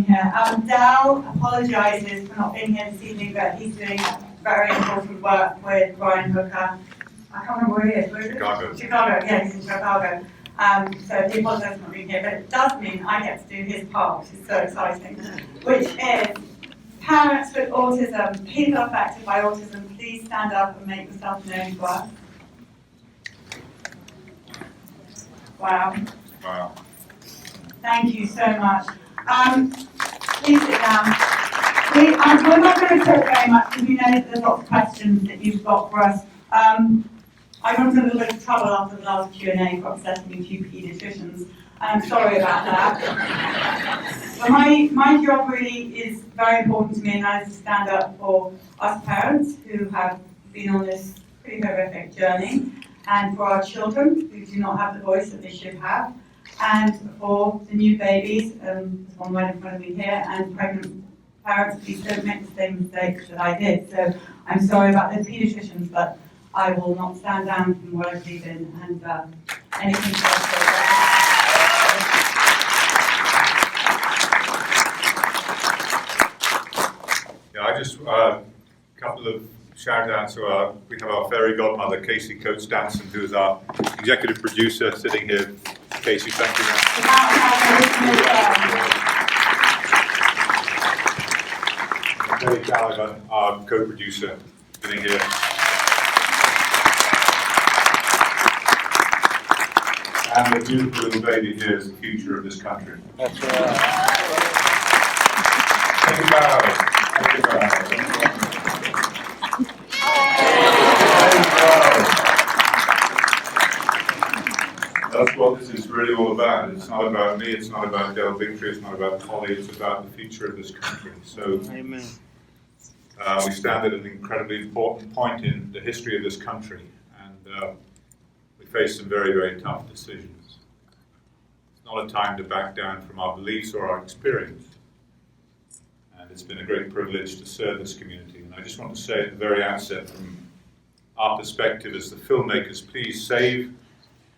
being here. Dal apologises for not being here this evening, but he's doing very important work with Brian Hooker. I can't remember where he is. Where is it? Chicago. Chicago, yeah, he's in Chicago. So he apologises for not being here, but it does mean I get to do his part, which is so exciting, which is parents with autism, people affected by autism, please stand up and make yourself known to us. Wow. Wow. Thank you so much. Please sit down. We're not going to talk very much because we know that there's lots of questions that you've got for us. I got into a little bit of trouble after the last Q&A for upsetting a few paediatricians. I'm sorry about that. But my job really is very important to me, and that is to stand up for us parents who have been on this pretty horrific journey, and for our children who do not have the voice that they should have, and for the new babies, there's one right in front of me here, and pregnant parents, please don't make the same mistakes that I did. So I'm sorry about the paediatricians, but I will not stand down from what I believe in, and anything else. Yeah, I just a couple of shout outs to we have our fairy godmother, Casey Coates Thompson, who is our executive producer sitting here. Casey, thank you. Kelly Callaghan, our co-producer, sitting here. And the beautiful little baby here is the future of this country. That's right. Thank you, Barrow. Thank you, Barrow. That's what this is really all about. It's not about me, it's not about Del Victory, it's not about Polly, it's about the future of this country. So, Amen. We stand at an incredibly important point in the history of this country, and we face some very, very tough decisions. It's not a time to back down from our beliefs or our experience. And it's been a great privilege to serve this community. And I just want to say at the very outset, from our perspective as the filmmakers, please save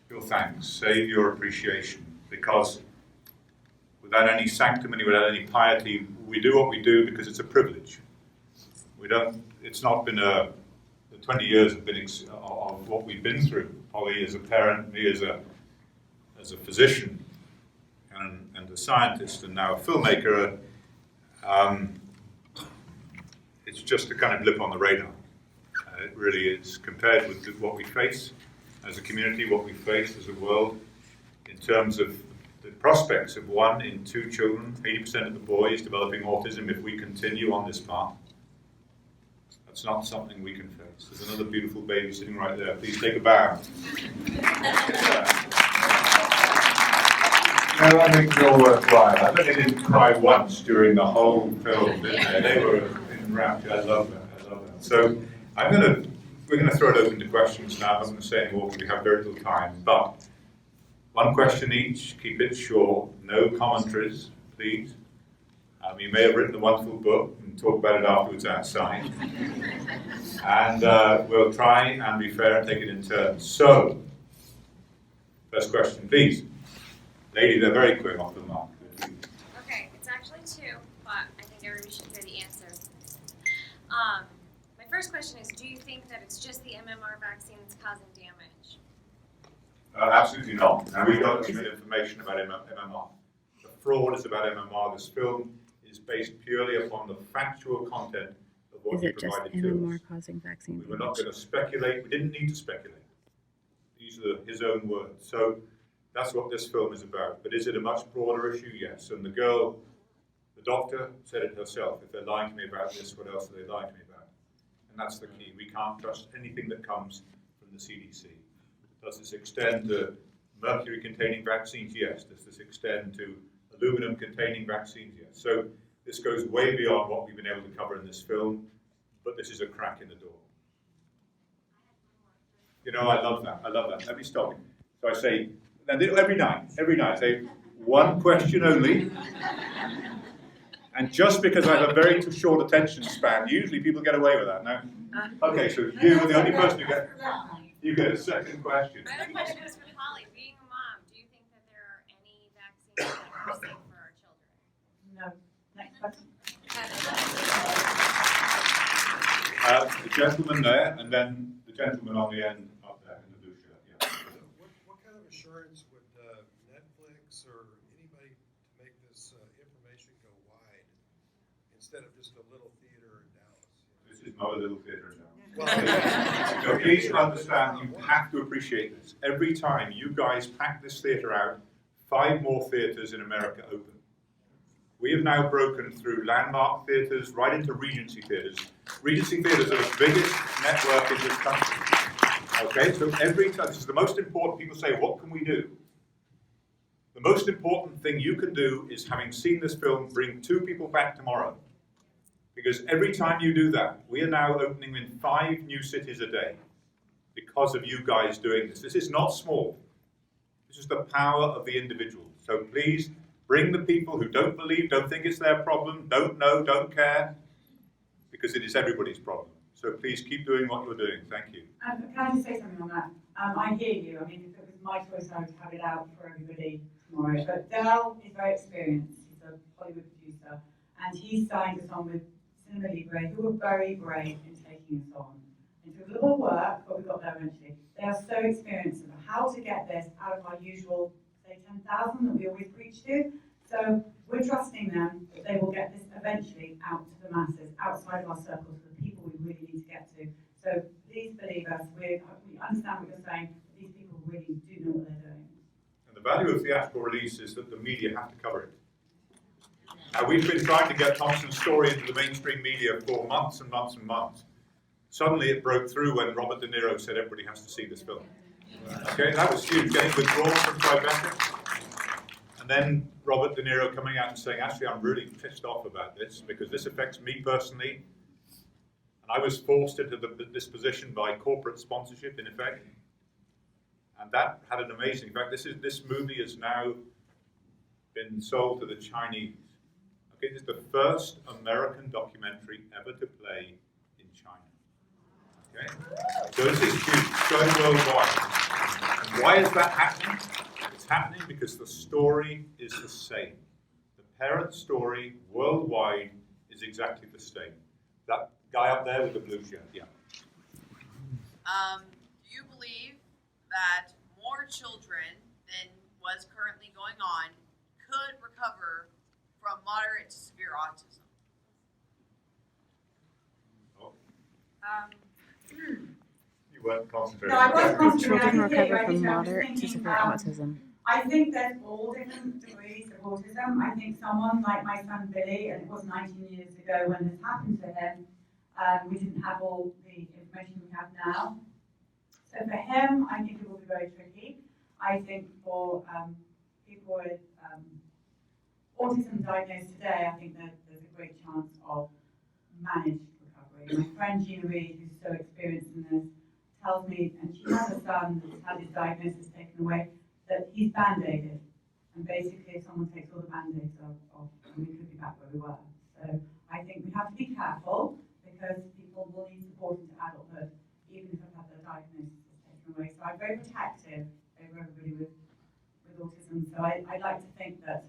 your thanks, save your appreciation, because without any sanctimony, without any piety, we do what we do because it's a privilege. It's not been the 20 years have been of what we've been through. Polly as a parent, me as a physician and a scientist, and now a filmmaker. It's just a kind of blip on the radar. It really is, compared with what we face as a community, what we face as a world, in terms of the prospects of 1 in 2 children, 80% of the boys developing autism if we continue on this path. That's not something we can face. There's another beautiful baby sitting right there. Please take a bow. No, I think they all were crying. I bet they didn't cry once during the whole film, did they? They were enraptured. I love that. I love that. So we're going to throw it open to questions now. I'm not going to say any more because we have very little time. But 1 question each. Keep it short. No commentaries, please. You may have written a wonderful book and talk about it afterwards outside. And we'll try and be fair and take it in turns. So, first question, please. Lady, they're very quick off the mark. Okay, it's actually 2, but I think everybody should hear the answer. My first question is, do you think that it's just the MMR vaccine that's causing damage? Absolutely not. And we got some information about MMR. The fraud is about MMR. This film is based purely upon the factual content of what he provided to us. Is it just MMR causing vaccine damage? We were not going to speculate. We didn't need to speculate. These are his own words. So that's what this film is about. But is it a much broader issue? Yes. And the doctor said it herself. If they're lying to me about this, what else are they lying to me about? And that's the key. We can't trust anything that comes from the CDC. Does this extend to mercury-containing vaccines? Yes. Does this extend to aluminum-containing vaccines? Yes. So this goes way beyond what we've been able to cover in this film, but this is a crack in the door. You know, I love that. I love that. Let me stop you. So I say, every night, I say 1 question only. And just because I have a very short attention span, usually people get away with that. No? Okay, so you are the only person you get a second question. My other question is for Polly. Being a mom, do you think that there are any vaccines that are safe for our children? No. The gentleman there, and then the gentleman on the end up there in the blue shirt. Yeah. What kind of assurance would Netflix or anybody to make this information go wide instead of just a little theater in Dallas? This is not a little theater in Dallas. So please understand, you have to appreciate this. Every time you guys pack this theater out, 5 more theaters in America open. We have now broken through landmark theaters right into Regency theaters. Regency theaters are the biggest network in this country. Okay, so every time, this is the most important, people say, what can we do? The most important thing you can do is, having seen this film, bring 2 people back tomorrow. Because every time you do that, we are now opening in 5 new cities a day because of you guys doing this. This is not small. This is the power of the individual. So please, bring the people who don't believe, don't think it's their problem, don't know, don't care, because it is everybody's problem. So please keep doing what you're doing. Thank you. Can I just say something on that? I hear you. I mean, if it was my choice, I would have it out for everybody tomorrow. But Dell is very experienced. He's a Hollywood producer, and he signed us on with Cinema Libre, who were very brave in taking us on. It took a little work, but we got there eventually. They are so experienced of how to get this out of our usual, say, 10,000 that we always preach to. So we're trusting them that they will get this eventually out to the masses, outside of our circles, to the people we really need to get to. So please believe us. We understand what you're saying. These people really do know what they're doing. And the value of theatrical release is that the media have to cover it. Now, we've been trying to get Thompson's story into the mainstream media for months and months and months. Suddenly it broke through when Robert De Niro said everybody has to see this film. Okay, that was huge, getting withdrawn from Tribeca. And then Robert De Niro coming out and saying, actually, I'm really pissed off about this because this affects me personally. And I was forced into this position by corporate sponsorship, in effect. And that had an amazing effect. This movie has now been sold to the Chinese. Okay, this is the first American documentary ever to play in China. Okay, so this is huge, it's going worldwide. And why is that happening? It's happening because the story is the same. The parent story worldwide is exactly the same. That guy up there with the blue shirt, yeah. Do you believe that more children than was currently going on could recover from moderate to severe autism? Oh, Um, you weren't concentrating. No, I was concentrating. Children I can hear you, recover from I'm just moderate to thinking, severe autism. I think there's all different degrees of autism. I think someone like my son Billy, and it was 19 years ago when this happened to him, we didn't have all the information we have now. So for him, I think it will be very tricky. I think for people with autism diagnosed today, I think that there's a great chance of managed recovery. My friend Gina Reed, who's so experienced in this, tells me, and she has a son that's had his diagnosis taken away, that he's band-aided. And basically, if someone takes all the band-aids off, we could be back where we were. So I think we have to be careful because people will need support into adulthood, even if they've had their diagnosis taken away. So I'm very protective over everybody with autism. So I'd like to think that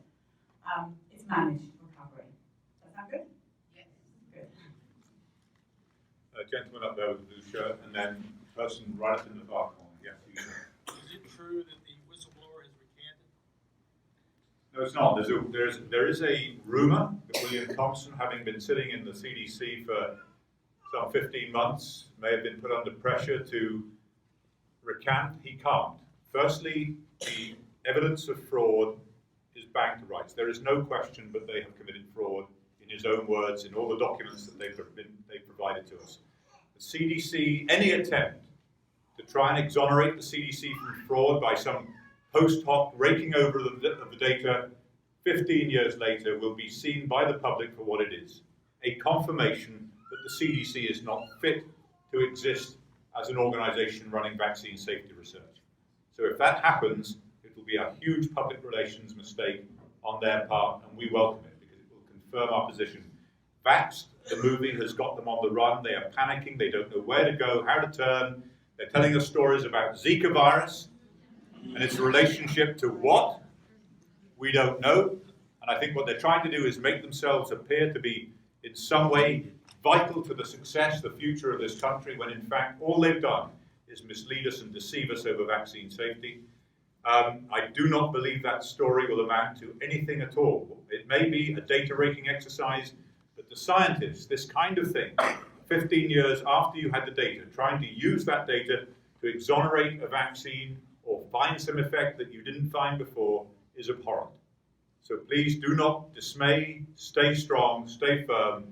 it's managed recovery. Does that sound good? Yes. Good. Gentleman up there with the blue shirt, and then person right up in the far corner. Yes, you. Is it true that the whistleblower has recanted? No, it's not. There is a rumor that William Thompson, having been sitting in the CDC for some 15 months, may have been put under pressure to recant. He can't. Firstly, the evidence of fraud is back to rights. There is no question but they have committed fraud, in his own words, in all the documents that they've provided to us. The CDC, any attempt to try and exonerate the CDC from fraud by some post hoc raking over of the data 15 years later will be seen by the public for what it is, a confirmation that the CDC is not fit to exist as an organization running vaccine safety research. So if that happens, it will be a huge public relations mistake on their part, and we welcome it because it will confirm our position. Vaxxed, the movie, has got them on the run. They are panicking. They don't know where to go, how to turn. They're telling us stories about Zika virus and its relationship to what? We don't know. And I think what they're trying to do is make themselves appear to be in some way vital to the success, the future of this country, when in fact all they've done is mislead us and deceive us over vaccine safety. I do not believe that story will amount to anything at all. It may be a data raking exercise, but the scientists, this kind of thing, 15 years after you had the data, trying to use that data to exonerate a vaccine or find some effect that you didn't find before is abhorrent. So please do not dismay, stay strong, stay firm.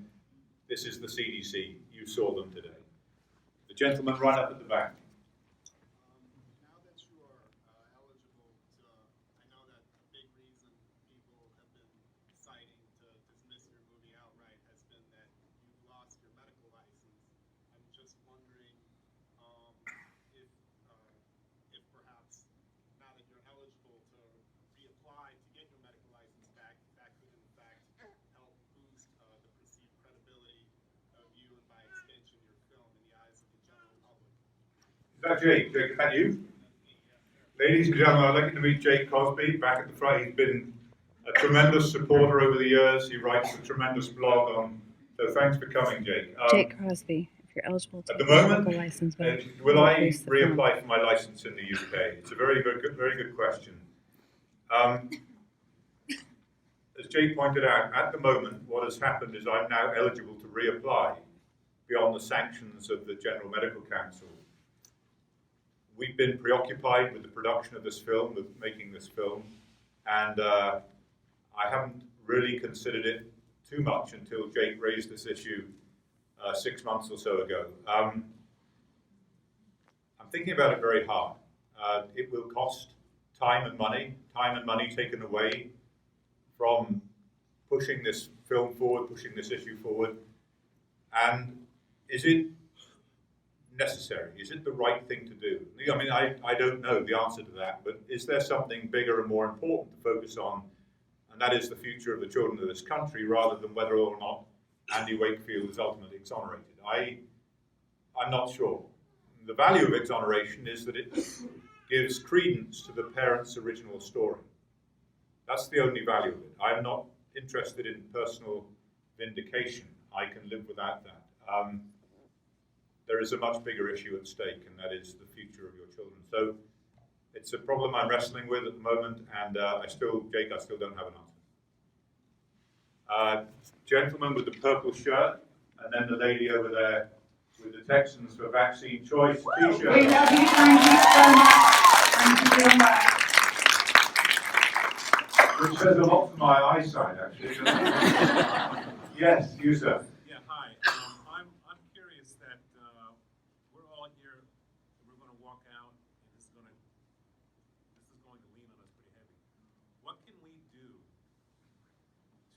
This is the CDC. You saw them today. The gentleman right up at the back. Now that you are eligible to, I know that a big reason people have been citing to dismiss your movie outright has been that you've lost your medical license. I'm just wondering if perhaps now that you're eligible to reapply to get your medical license back, that could in fact help boost the perceived credibility of you and by extension your film in the eyes of the general public. Is that Jake? Jake, is that you? Ladies and gentlemen, I'd like you to meet Jake Cosby back at the front. He's been a tremendous supporter over the years. He writes a tremendous blog on. So thanks for coming, Jake. Jake Crosby, if you're eligible to At the get your moment, local license back, will I use the film. reapply for my license in the UK? It's a very good question. As Jake pointed out, at the moment, what has happened is I'm now eligible to reapply beyond the sanctions of the General Medical Council. We've been preoccupied with the production of this film, with making this film, and I haven't really considered it too much until Jake raised this issue 6 months or so ago. I'm thinking about it very hard. It will cost time and money taken away from pushing this film forward, pushing this issue forward. And is it necessary? Is it the right thing to do? I mean, I don't know the answer to that, but is there something bigger and more important to focus on? And that is the future of the children of this country, rather than whether or not Andy Wakefield is ultimately exonerated. I'm not sure. The value of exoneration is that it gives credence to the parents' original story. That's the only value of it. I'm not interested in personal vindication. I can live without that. There is a much bigger issue at stake, and that is the future of your children. So it's a problem I'm wrestling with at the moment, and Jake, I still don't have an answer. Gentleman with the purple shirt, and then the lady over there with the Texans for Vaccine Choice t-shirt. We love you, thank you so much. Thank you very much. Which says a lot for my eyesight, actually. Yes, you, sir. Yeah, hi. I'm curious that we're all here, and we're going to walk out, and this is going to lean on us pretty heavy. What can we do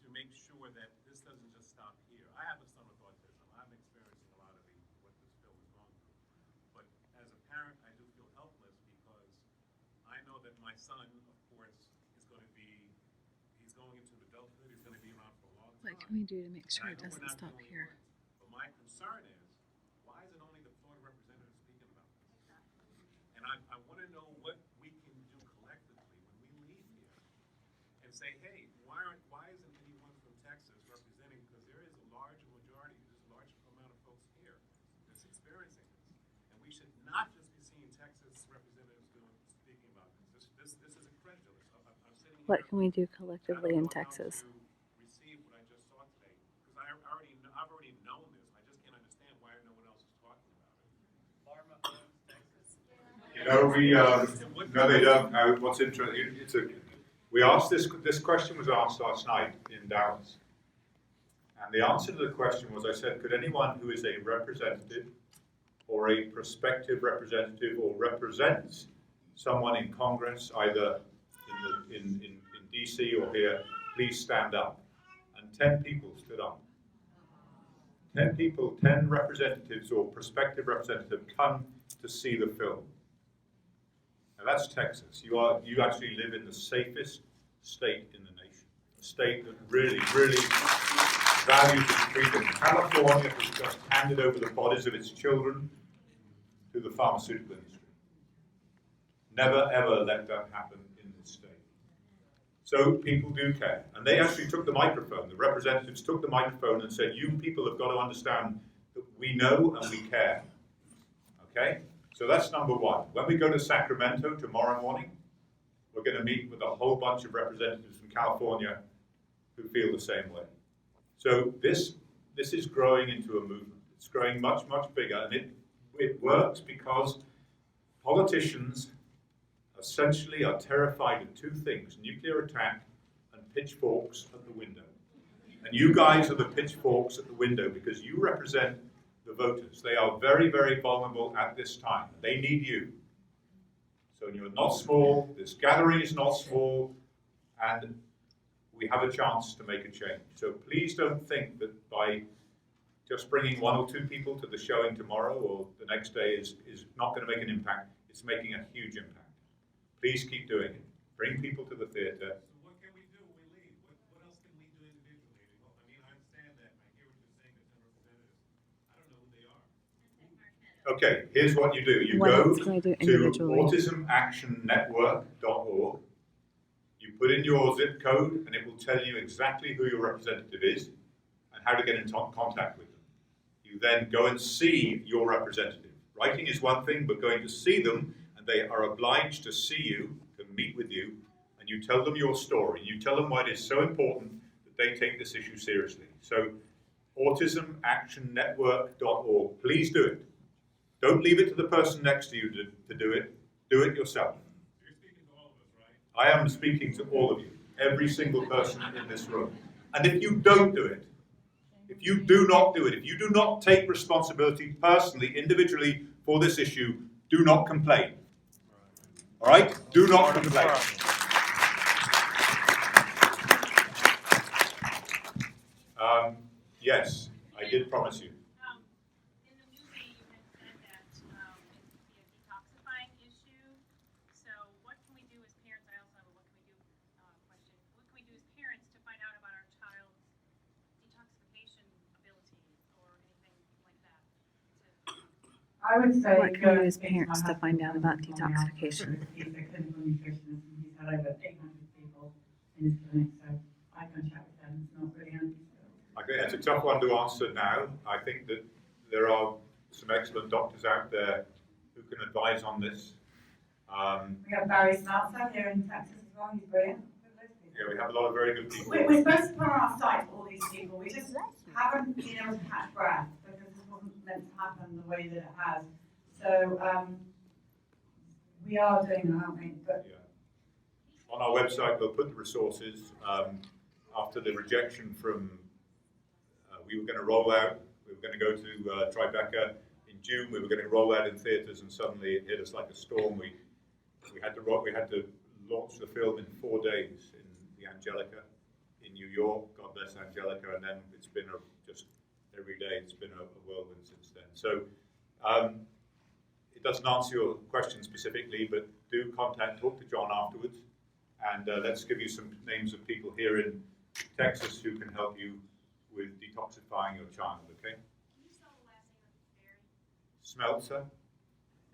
to make sure that this doesn't just stop here? I have a son with autism. I'm experiencing a lot of what this film is going through. But as a parent, I do feel helpless because I know that my son, of course, is going to be, he's going into adulthood, he's going to be around for a long time. What can we do to make sure it doesn't stop here? But my concern is, why is it only the Florida representative speaking about this? And I want to know what we can do collectively when we leave here and say, hey, why isn't anyone from Texas representing? Because there is a large majority, there's a large amount of folks here that's experiencing this. And we should not just be seeing Texas representatives speaking about this. This is incredulous. I'm sitting here. What can we do collectively in Texas? I've already known this. I just can't understand why no one else is talking about it. You know, no, they don't. What's interesting, we asked this question was asked last night in Dallas. And the answer to the question was, I said, could anyone who is a representative or a prospective representative or represents someone in Congress, either in DC or here, please stand up? And 10 people stood up. 10 people, 10 representatives or prospective representatives come to see the film. Now that's Texas. You actually live in the safest state in the nation. A state that really, really values its freedom. California has just handed over the bodies of its children to the pharmaceutical industry. Never ever let that happen in this state. So people do care. And they actually took the microphone. The representatives took the microphone and said, you people have got to understand that we know and we care. Okay? So that's number one. When we go to Sacramento tomorrow morning, we're going to meet with a whole bunch of representatives from California who feel the same way. So this is growing into a movement. It's growing much, much bigger, and it works because politicians essentially are terrified of two things: nuclear attack and pitchforks at the window. And you guys are the pitchforks at the window because you represent the voters. They are very, very vulnerable at this time. They need you. So you're not small, this gathering is not small, and we have a chance to make a change. So please don't think that by just bringing one or two people to the showing tomorrow or the next day is not going to make an impact. It's making a huge impact. Please keep doing it. Bring people to the theatre. So what can we do when we leave? What else can we do individually? I mean, I understand that. I hear what you're saying, the 10 representatives. I don't know who they are. Okay, here's what you do. You What go else can I do to individually? autismactionnetwork.org. You put in your zip code, and it will tell you exactly who your representative is and how to get in contact with them. You then go and see your representative. Writing is one thing, but going to see them, and they are obliged to see you, to meet with you, and you tell them your story. You tell them why it is so important that they take this issue seriously. So, autismactionnetwork.org. Please do it. Don't leave it to the person next to you to do it. Do it yourself. You're speaking to all of us, right? I am speaking to all of you, every single person in this room. And if you don't do it, if you do not do it, if you do not take responsibility personally, individually for this issue, do not complain. All right? Do not complain. Yes, I did promise you. In the movie, you had said that it could be a detoxifying issue. So what can we do as parents? I also have a what can we do question. What can we do as parents to find out about our child's detoxification ability or anything like that? I would say What can we do as parents to find out about detoxification? He's a clinical nutritionist and he's had over 800 people in his clinic, so I can chat with them. It's not really handy. Okay, it's a tough one to answer now. I think that there are some excellent doctors out there who can advise on this. We have Barry Smeltzer here in Texas as well. He's brilliant. Yeah, we have a lot of very good people. We're supposed to put on our site all these people. We just haven't been able to catch breath because this wasn't meant to happen the way that it has. So we are doing that, aren't we? But Yeah. On our website, we'll put the resources. After the rejection from, we were going to roll out, we were going to go to Tribeca in June, we were going to roll out in theatres, and suddenly it hit us like a storm. We had to launch the film in 4 days in the Angelica in New York. God bless Angelica, and then it's been just every day it's been a whirlwind since then. So it doesn't answer your question specifically, but do talk to John afterwards, and let's give you some names of people here in Texas who can help you with detoxifying your child, okay? Can you spell the last name of Barry? Smeltzer,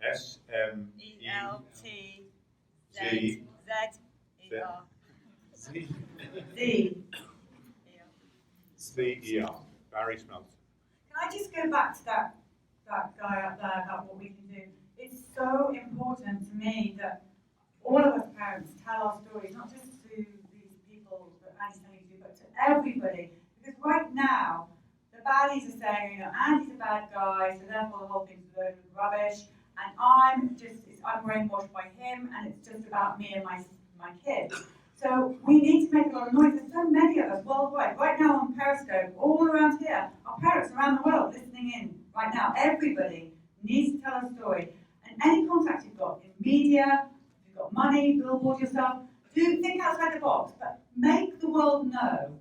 S-M-E-L-T-Z-E-R. Barry Smeltzer. can I just go back to that guy up there about what we can do? It's so important to me that all of us parents tell our stories, not just to these people that Andy's telling you to, but to everybody. Because right now, the baddies are saying, Andy's a bad guy, so therefore the whole thing's a load of rubbish, and I'm brainwashed by him, and it's just about me and my kids. So we need to make a lot of noise. There's so many of us worldwide. Right now on Periscope, all around here, our parents around the world listening in right now. Everybody needs to tell a story. And any contact you've got in media, if you've got money, billboard yourself, do think outside the box, but make the world know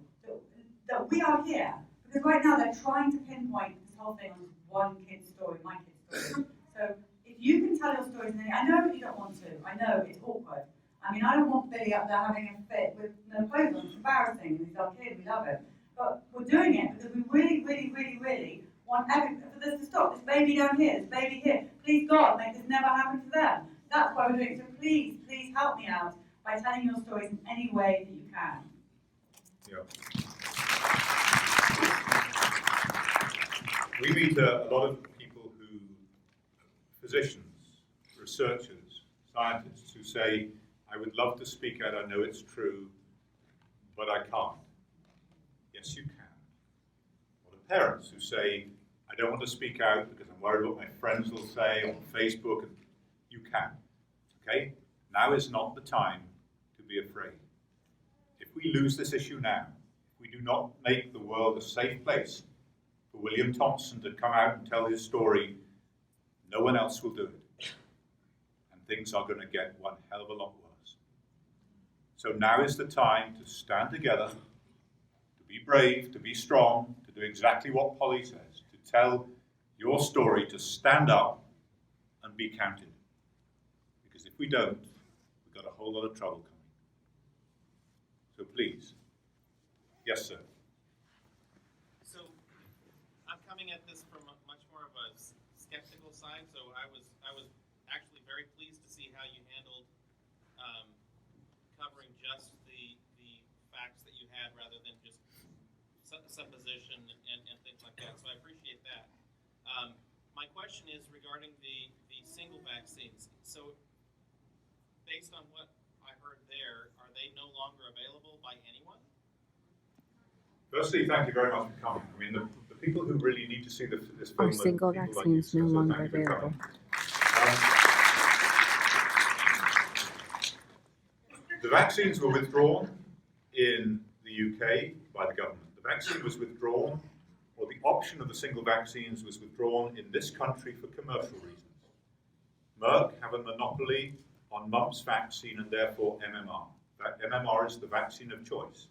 that we are here. Because right now they're trying to pinpoint this whole thing on one kid's story, my kid's story. So if you can tell your stories, and I know you don't want to, I know it's awkward. I mean, I don't want Billy up there having a fit with no clothes on. It's embarrassing. He's our kid. We love him. But we're doing it because we really, really, really, really want for this to stop. This baby down here, this baby here. Please, God, make this never happen to them. That's why we're doing it. So please, please help me out. by telling your stories in any way that you can. Yeah. We meet a lot of people who, physicians, researchers, scientists, who say, I would love to speak out, I know it's true, but I can't. Yes, you can. Or the parents who say, I don't want to speak out because I'm worried what my friends will say on Facebook. You can. Okay? Now is not the time to be afraid. If we lose this issue now, if we do not make the world a safe place for William Thompson to come out and tell his story, no one else will do it. And things are going to get one hell of a lot worse. So now is the time to stand together, to be brave, to be strong, to do exactly what Polly says, to tell your story, to stand up and be counted. Because if we don't, we've got a whole lot of trouble coming. So please. Yes, sir. So I'm coming at this from much more of a skeptical side. So I was actually very pleased to see how you handled covering just the facts that you had rather than just supposition and things like that. So I appreciate that. My question is regarding the single vaccines. So based on what I heard there, are they no longer available by anyone? Firstly, thank you very much for coming. I mean, the people who really need to see this film Are single vaccines no longer available? The vaccines were withdrawn in the UK by the government. The vaccine was withdrawn, or the option of the single vaccines was withdrawn in this country for commercial reasons. Merck have a monopoly on mumps vaccine and therefore MMR. MMR is the vaccine of choice.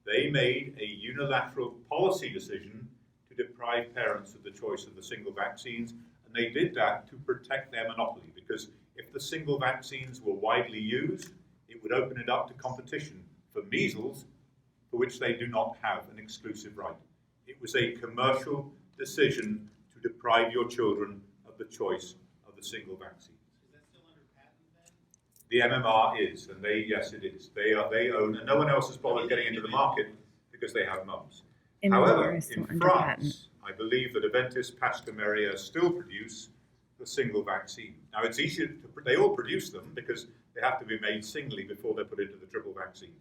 They made a unilateral policy decision to deprive parents of the choice of the single vaccines, and they did that to protect their monopoly, because if the single vaccines were widely used, it would open it up to competition for measles, for which they do not have an exclusive right. It was a commercial decision to deprive your children of the choice of the single vaccine. Is that still under patent then? The MMR is, and yes, it is. They own, and no one else has bothered getting into the market because they have mumps. However, in France, I believe that Aventis Pasteur Mérieux still produce the single vaccine. Now, it's easier to, they all produce them because they have to be made singly before they're put into the triple vaccine.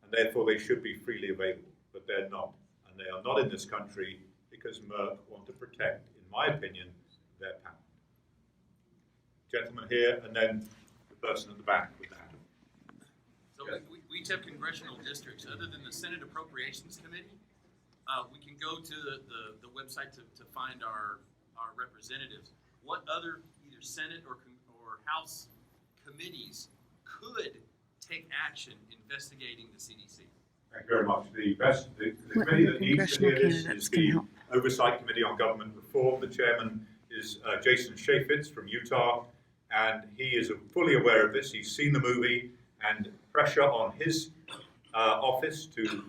And therefore, they should be freely available, but they're not. And they are not in this country because Merck want to protect, in my opinion, their patent. Gentleman here, and then the person at the back with that. So we each have congressional districts. Other than the Senate Appropriations Committee, we can go to the website to find our representatives. What other either Senate or House committees could take action investigating the CDC? Thank you very much. The committee that needs to hear this is the Oversight Committee on Government Reform. The chairman is Jason Chaffetz from Utah, and he is fully aware of this. He's seen the movie, and pressure on his office to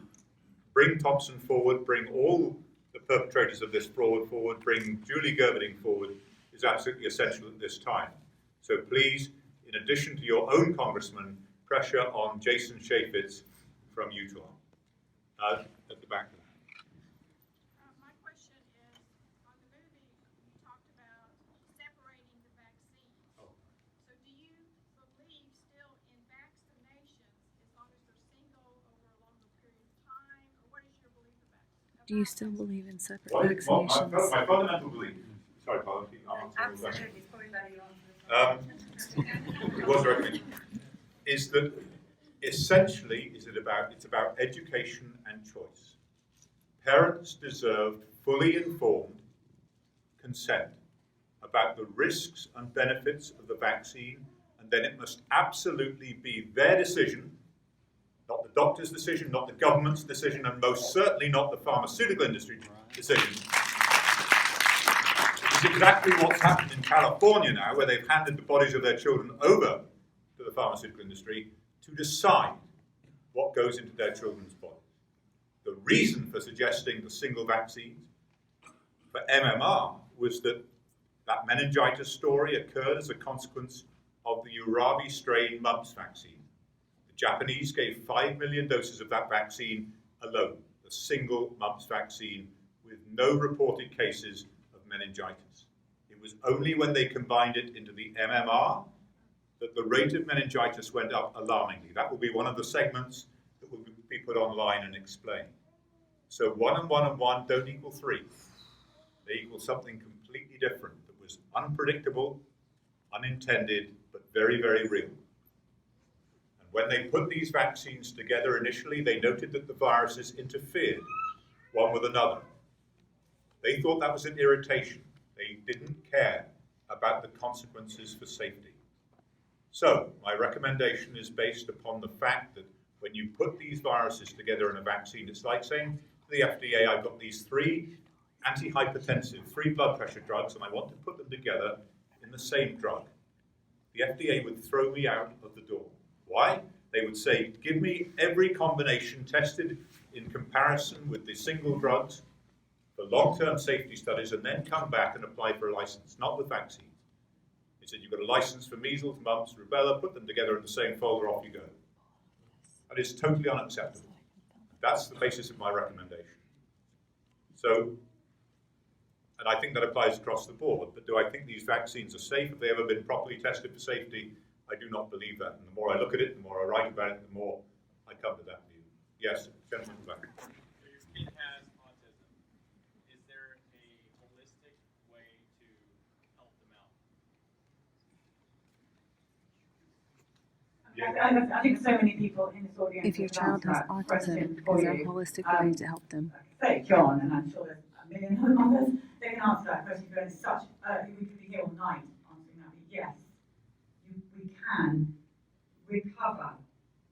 bring Thompson forward, bring all the perpetrators of this fraud forward, bring Julie Gerberding forward is absolutely essential at this time. So please, in addition to your own congressman, pressure on Jason Chaffetz from Utah. At the back of that. My question is, on the movie, you talked about separating the vaccines. Oh. So do you believe still in vaccinations as long as they're single over a longer period of time? Or what is your belief about? Do you still believe in separate My vaccinations? fundamental belief, sorry, Paul, Absolutely, it's probably better you answer this it was recommended, is that essentially it's about education and choice. Parents deserve fully informed consent about the risks and benefits of the vaccine, and then it must absolutely be their decision, not the doctor's decision, not the government's decision, and most certainly not the pharmaceutical industry's decision. Which is exactly what's happened in California now, where they've handed the bodies of their children over to the pharmaceutical industry to decide what goes into their children's bodies. The reason for suggesting the single vaccines for MMR was that meningitis story occurred as a consequence of the Urabi strain mumps vaccine. The Japanese gave 5 million doses of that vaccine alone, a single mumps vaccine with no reported cases of meningitis. It was only when they combined it into the MMR that the rate of meningitis went up alarmingly. That will be one of the segments that will be put online and explained. So 1 and 1 and 1 don't equal 3. They equal something completely different that was unpredictable, unintended, but very, very real. And when they put these vaccines together initially, they noted that the viruses interfered one with another. They thought that was an irritation. They didn't care about the consequences for safety. So my recommendation is based upon the fact that when you put these viruses together in a vaccine, it's like saying to the FDA, I've got these 3 antihypertensive, 3 blood pressure drugs, and I want to put them together in the same drug. The FDA would throw me out of the door. Why? They would say, give me every combination tested in comparison with the single drugs for long-term safety studies, and then come back and apply for a license, not with vaccines. They said, you've got a license for measles, mumps, rubella, put them together in the same folder, off you go. That is totally unacceptable. That's the basis of my recommendation. So, and I think that applies across the board, but do I think these vaccines are safe? Have they ever been properly tested for safety? I do not believe that. And the more I look at it, the more I write about it, the more I come to that view. Yes, gentleman back. So your kid has autism. Is there a holistic way to help them out? I think so many people in this audience. If your child has autism, is there a holistic way to help them? Say John, and I'm sure there's a million other mothers, they can answer that question, but it's such, we could be here all night answering that. But yes, we can recover,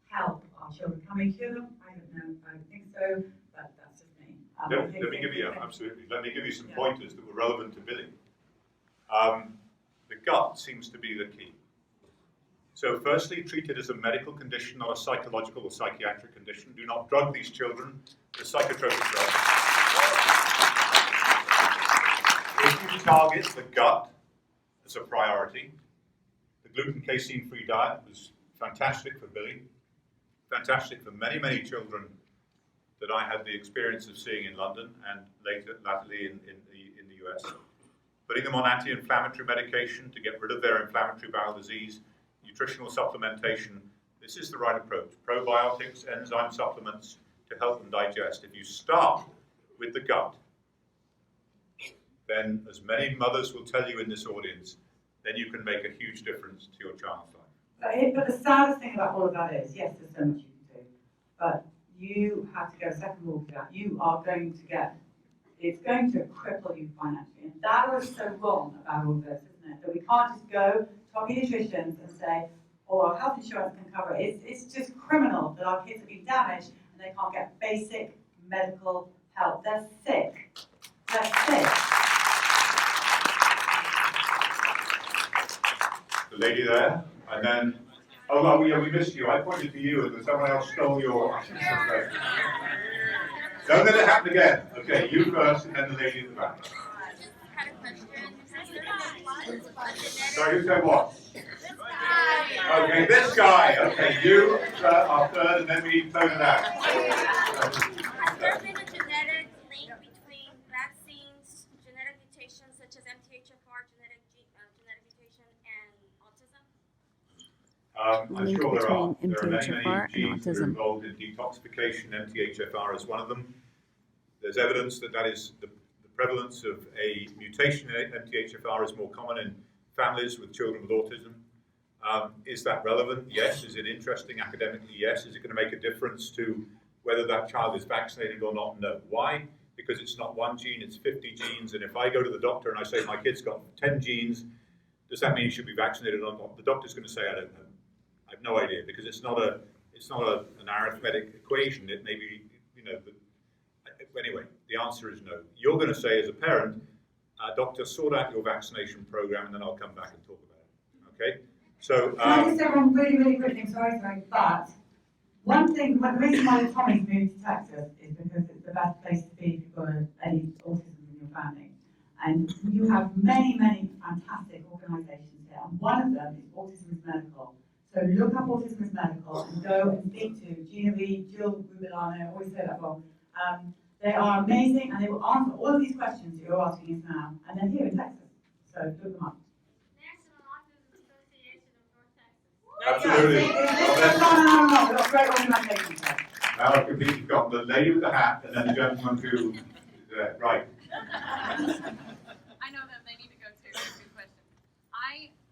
help our children. Can we cure them? I don't know, I don't think so, but that's just me. Let me give you, absolutely, let me give you some pointers that were relevant to Billy. The gut seems to be the key. So firstly, treat it as a medical condition, not a psychological or psychiatric condition. Do not drug these children with psychotropic drugs. If you target the gut as a priority, the gluten casein-free diet was fantastic for Billy, fantastic for many, many children that I had the experience of seeing in London and latterly in the US. Putting them on anti-inflammatory medication to get rid of their inflammatory bowel disease, nutritional supplementation, this is the right approach. Probiotics, enzyme supplements to help them digest. If you start with the gut, then as many mothers will tell you in this audience, then you can make a huge difference to your child's life. But the saddest thing about all of that is, yes, there's so much you can do, but you have to go a second walk to that. You are going to get, it's going to cripple you financially. And that was so wrong about all of this, isn't it? That we can't just go to our pediatricians and say, oh, our health insurance can cover it. It's just criminal that our kids have been damaged and they can't get basic medical help. They're sick. They're sick. The lady there, and then, oh no, yeah, we missed you. I pointed to you, and then someone else stole your. Don't let it happen again. Okay, you first, and then the lady in the back. Sorry, who said what? Okay, this guy. Okay, you are third, and then we close it out. Has there been a genetic link between vaccines, genetic mutations such as MTHFR, genetic mutation, and autism? I'm Link sure there are. between There are many, MTHFR many and genes that are autism. involved in detoxification. MTHFR is one of them. There's evidence that is the prevalence of a mutation in MTHFR is more common in families with children with autism. Is that relevant? Yes. Is it interesting academically? Yes. Is it going to make a difference to whether that child is vaccinated or not? No. Why? Because it's not one gene, it's 50 genes. And if I go to the doctor and I say my kid's got 10 genes, does that mean he should be vaccinated or not? The doctor's going to say, I don't know. I have no idea, because it's not an arithmetic equation. It may be, anyway, the answer is no. You're going to say as a parent, doctor, sort out your vaccination program, and then I'll come back and talk about it. Okay? So, Can I just say one really, really quick thing? Sorry, but one thing, the reason why the Tommeys moved to Texas is because it's the best place to be if you've got any autism in your family. And you have many, many fantastic organisations here, and one of them is Autism is Medical. So look up Autism is Medical and go and speak to Gina Reed, Jill Rubilano, I always say that wrong. They are amazing, and they will answer all of these questions that you're asking us now, and they're here in Texas. So look them up. National Autism Association of North Texas. Absolutely. No, we've got great organizations there. Now I've completely got the lady with the hat and then the gentleman who is there. Right. I know that they need to go too. Good question.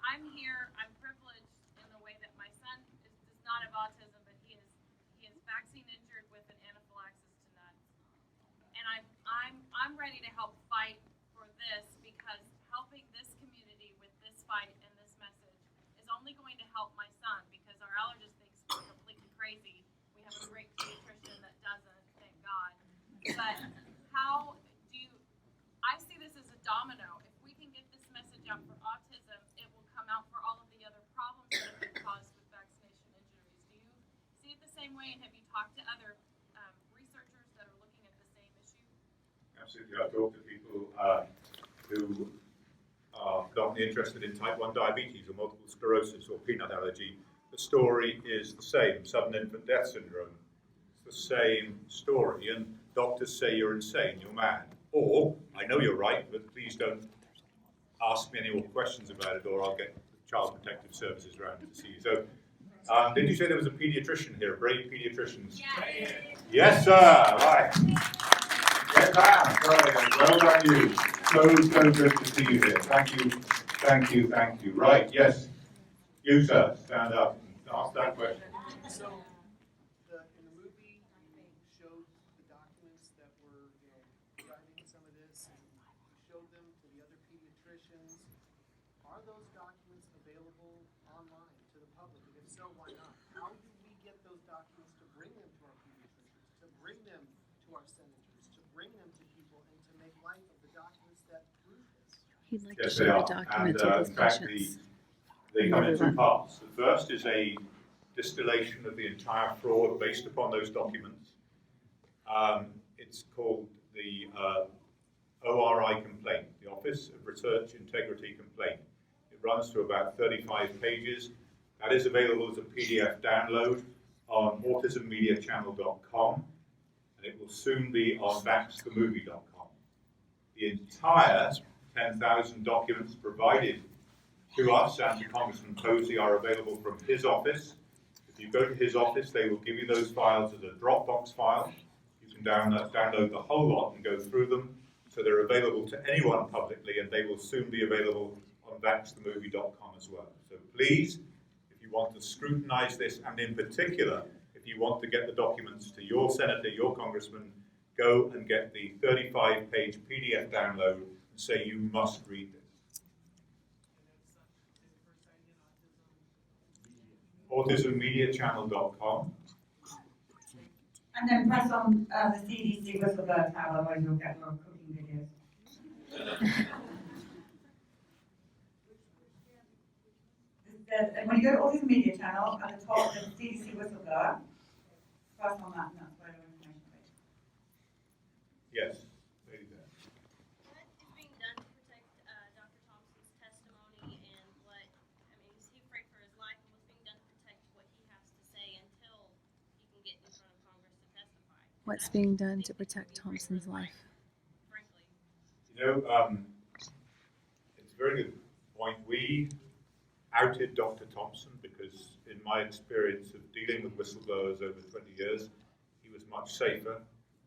I'm here. I'm privileged in the way that my son does not have autism, but he is vaccine injured with an anaphylaxis to nuts, and I'm ready to help fight for this because helping this community with this fight and this message is only going to help my son because our allergist thinks we're completely crazy. We have a great pediatrician that doesn't, thank God. But how do you? I see this as a domino. If we can get this message out for autism, it will come out for all of the other problems that have been caused with vaccination injuries. Do you see it the same way, and have you talked to other researchers that are looking at the same issue? Absolutely. I've talked to people who are predominantly interested in type 1 diabetes or multiple sclerosis or peanut allergy. The story is the same. Sudden infant death syndrome. It's the same story. And doctors say you're insane, you're mad. Or, I know you're right, but please don't ask me any more questions about it or I'll get Child Protective Services around to see you. So, did you say there was a pediatrician here, brave pediatricians? Yes. Yes, sir. Right. Get down. Well done, you. So good to see you here. Thank you. Right, yes. You, sir, stand up and ask that question. So, in the movie, you showed the documents that were, driving some of this, and you showed them to the other pediatricians. Are those documents available online to the public? And if so, why not? How do we get those documents to bring them to our pediatricians, to bring them to our senators, to bring them to people, and to make light of the documents that prove this? He'd like Yes, to they show are. the documents And, of his in fact, patients. they come in two parts. The first is a distillation of the entire fraud based upon those documents. It's called the ORI complaint, the Office of Research Integrity Complaint. It runs to about 35 pages. That is available as a PDF download on autismmediachannel.com, and it will soon be on vaxxedthemovie.com. The entire 10,000 documents provided to us and to Congressman Posey are available from his office. If you go to his office, they will give you those files as a Dropbox file. You can download the whole lot and go through them. So they're available to anyone publicly, and they will soon be available on vaxxedthemovie.com as well. So please, if you want to scrutinize this, and in particular, if you want to get the documents to your senator, your congressman, go and get the 35-page PDF download and say you must read this. autismmediachannel.com. And then press on the CDC whistleblower tab, otherwise you'll get more cooking videos. When you go to Autism Media Channel, at the top there's CDC whistleblower. Press on that, and that's where the information is. Yes, lady there. What is being done to protect Dr. Thompson's testimony and is he afraid for his life, and what's being done to protect what he has to say until he can get in front of Congress to testify? What's being done to protect Thompson's life? Frankly. It's a very good point. We outed Dr. Thompson because, in my experience of dealing with whistleblowers over 20 years, he was much safer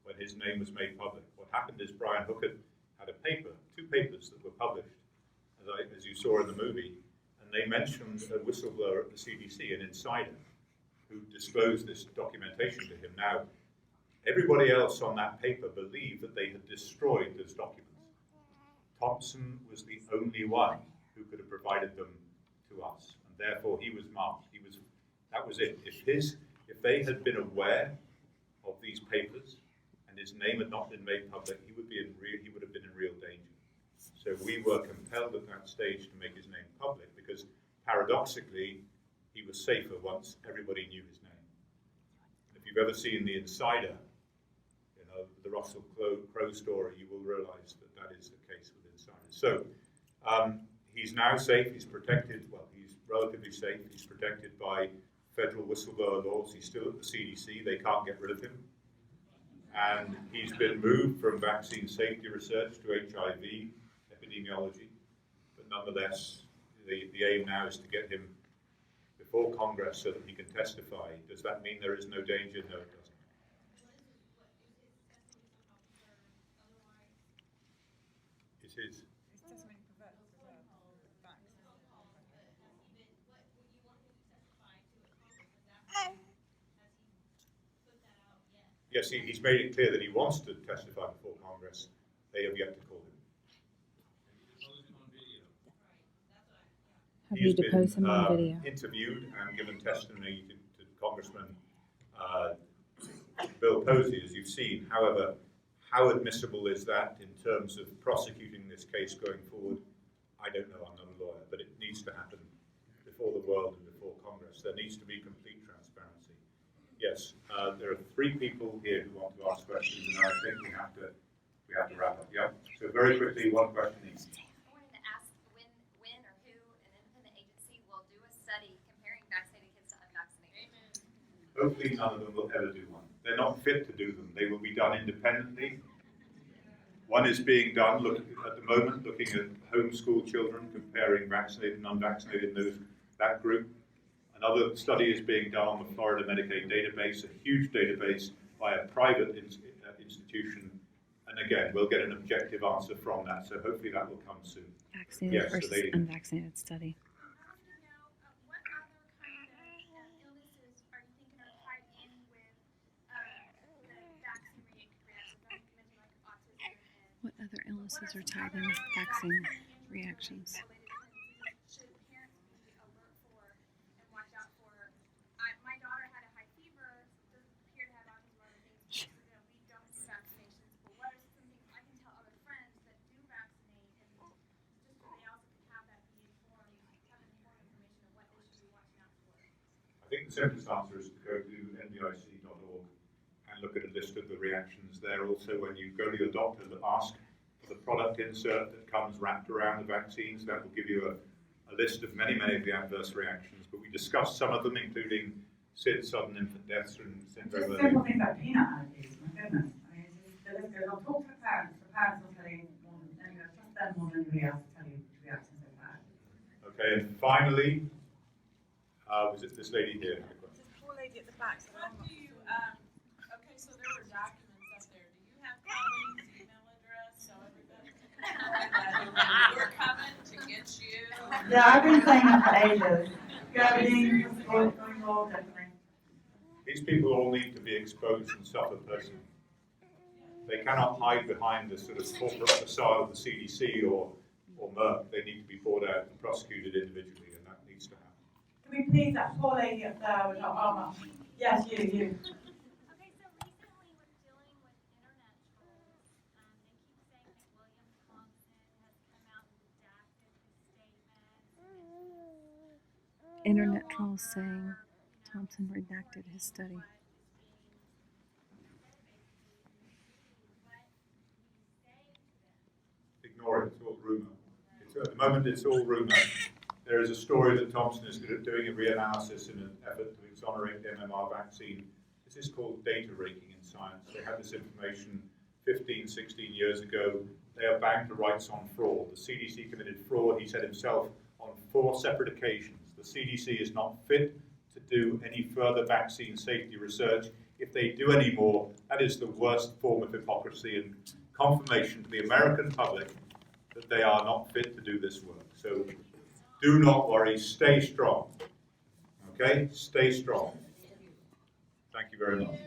when his name was made public. What happened is Brian Hooker had a paper, 2 papers that were published, as you saw in the movie, and they mentioned a whistleblower at the CDC, an insider, who disclosed this documentation to him. Now, everybody else on that paper believed that they had destroyed those documents. Thompson was the only one who could have provided them to us, and therefore he was marked. That was it. If they had been aware of these papers and his name had not been made public, he would have been in real danger. So we were compelled at that stage to make his name public because, paradoxically, he was safer once everybody knew his name. If you've ever seen The Insider, the Russell Crowe story, you will realize that that is the case with insiders. So He's now safe. He's protected. Well, he's relatively safe. He's protected by federal whistleblower laws. He's still at the CDC. They can't get rid of him. And he's been moved from vaccine safety research to HIV epidemiology. But nonetheless, the aim now is to get him before Congress so that he can testify. Does that mean there is no danger? No, it doesn't. It's his. Yes, he's made it clear that he wants to testify before Congress. They have yet to call him. Have He you has deposed him on been video? interviewed and given testimony to Congressman Bill Posey, as you've seen. However, how admissible is that in terms of prosecuting this case going forward? I don't know, I'm not a lawyer, but it needs to happen before the world and before Congress. There needs to be complete transparency. Yes, there are 3 people here who want to ask questions, and I think we have to wrap up. Yeah. So very quickly, one question each. I wanted to ask when or who an independent agency will do a study comparing vaccinated kids to unvaccinated. Hopefully none of them will ever do one. They're not fit to do them. They will be done independently. One is being done at the moment, looking at homeschool children, comparing vaccinated and unvaccinated in that group. Another study is being done on the Florida Medicaid database, a huge database by a private institution. And again, we'll get an objective answer from that. So hopefully that will come soon. Vaccinated Yes, versus unvaccinated study. What other kind of illnesses are you thinking are tied in with the vaccine reactions? Like autism and What other illnesses are tied in with vaccine reactions? should parents be alert for and watch out for? My daughter had a high fever, doesn't appear to have autism or other things. We don't do vaccinations, but what are some things I can tell other friends that do vaccinate, and just so they also can have that be informed, have informed information of what they should be watching out for? I think the simplest answer is to go to ndic.org and look at a list of the reactions there. Also, when you go to your doctor, ask for the product insert that comes wrapped around the vaccines. That will give you a list of many of the adverse reactions. But we discussed some of them, including SID, sudden infant deaths, and syndrome. Just simple things like peanut allergies, my goodness. I mean, the list goes on. Talk to parents. The parents will tell you more than anybody, trust them more than anybody else to tell you which reactions they've had. Okay, and finally, was it this lady here? This poor lady at the back. So what do you, okay, so there were documents up there. Do you have Colleen's email address so everybody can know that we're coming to get you? Yeah, I've been saying that for ages. Going forward, definitely. These people all need to be exposed and suffer personally. They cannot hide behind the sort of corporate facade of the CDC or Merck. They need to be brought out and prosecuted individually, and that needs to happen. Can we please, that poor lady up there with her arm up? Yes, you. Okay, so recently we're dealing with internet trolls. They keep saying that William Thompson has come out and redacted his statements. Internet trolls saying Thompson redacted his study. Ignore it, it's all rumor. At the moment, it's all rumor. There is a story that Thompson is doing a reanalysis in an effort to exonerate the MMR vaccine. This is called data raking in science. They had this information 15, 16 years ago. They are bound to rights on fraud. The CDC committed fraud, he said himself, on 4 separate occasions. The CDC is not fit to do any further vaccine safety research. If they do any more, that is the worst form of hypocrisy and confirmation to the American public that they are not fit to do this work. So do not worry, stay strong. Okay? Stay strong. Thank you very much.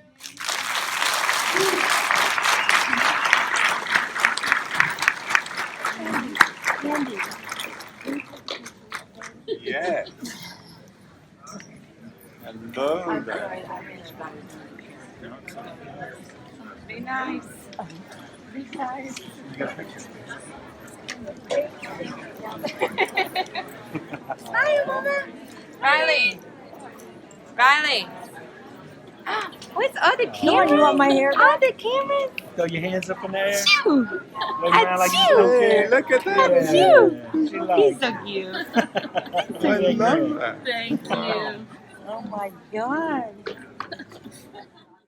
Yes. Hello there. Be nice. Be nice. You got a picture? Smile, Mama. Riley. Riley. What's all the cameras? You want my hair back? All the cameras. Throw your hands up in the air. Achoo! Wave around like you don't care. Look at that. Achoo! She likes He's so cute. I love that. Thank you. Oh my God.